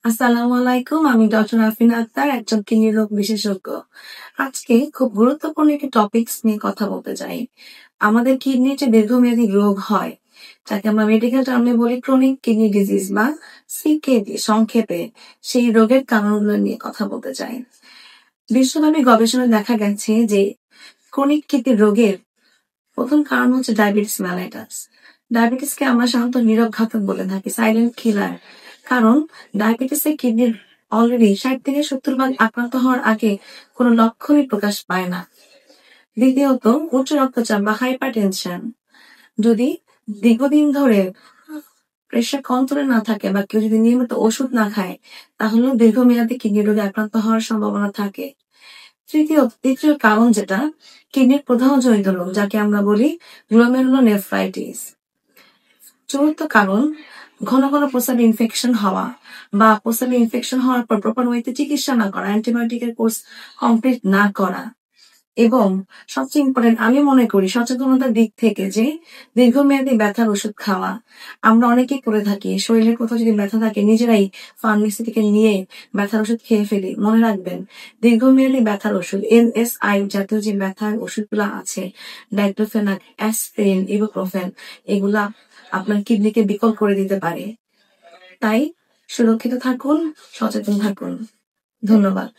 আসসালামু আলাইকুম। আমি ডক্টর আফিনা আক্তার, একজন কিডনি রোগ বিশেষজ্ঞ। আজকে খুব গুরুত্বপূর্ণ একটি টপিকস নিয়ে কথা বলতে চাই। আমাদের কিডনির যে দীর্ঘমেয়াদী রোগ হয়, যাকে আমরা মেডিকেল টার্মে বলি ক্রনিক কিডনি ডিজিজ বা সিকেডি সংক্ষেপে, সেই রোগের কারণগুলো নিয়ে কথা বলতে চাই। বিশ্বব্যাপী গবেষণায় দেখা গেছে যে ক্রনিক কিডনি রোগের প্রথম কারণ হচ্ছে ডায়াবেটিস মেলাইটাস। ডায়াবেটিসকে আমরা সাধারণত নীরব ঘাতক বলে থাকি, সাইলেন্ট কিলার। কারণ ডায়াবেটিসে কিডনির অলরেডি 60 থেকে 70 ভাগ আক্রান্ত হওয়ার আগে কোনো লক্ষণই প্রকাশ পায় না। দ্বিতীয়ত, উচ্চ রক্তচাপ বা হাইপার টেনশন। যদি দীর্ঘদিন ধরে প্রেশার কন্ট্রোলে না থাকে বা কেউ যদি নিয়মিত ওষুধ না খায়, তাহলেও দীর্ঘমেয়াদী কিডনি রোগে আক্রান্ত হওয়ার সম্ভাবনা থাকে। তৃতীয় কারণ যেটা, কিডনির প্রদাহজনিত রোগ, যাকে আমরা বলি গ্লোমেরুলোনেফ্রাইটিস। চতুর্থ কারণ, ঘন ঘন প্রস্রাবে ইনফেকশন হওয়া বা প্রস্রাবে ইনফেকশন হওয়ার পর প্রপার ওয়েতে চিকিৎসা না করা, অ্যান্টিবায়োটিকের কোর্স কমপ্লিট না করা। এবং সবচেয়ে ইম্পর্টেন্ট আমি মনে করি সচেতনতার দিক থেকে, যে দীর্ঘমেয়াদী ব্যথার ওষুধ খাওয়া। আমরা অনেকেই করে থাকি, শরীরের কোথাও যদি ব্যথা থাকে নিজেরাই ফার্মেসি থেকে নিয়ে ব্যথার ওষুধ খেয়ে ফেলি। মনে রাখবেন, দীর্ঘমেয়াদী ব্যথার ওষুধ NSAID জাতীয় যে ব্যথার ওষুধগুলো আছে, ডাইক্লোফেনাক, অ্যাসপিরিন, ইবুপ্রোফেন, এগুলা আপনার কিডনিকে বিকল করে দিতে পারে। তাই সুরক্ষিত থাকুন, সচেতন থাকুন। ধন্যবাদ।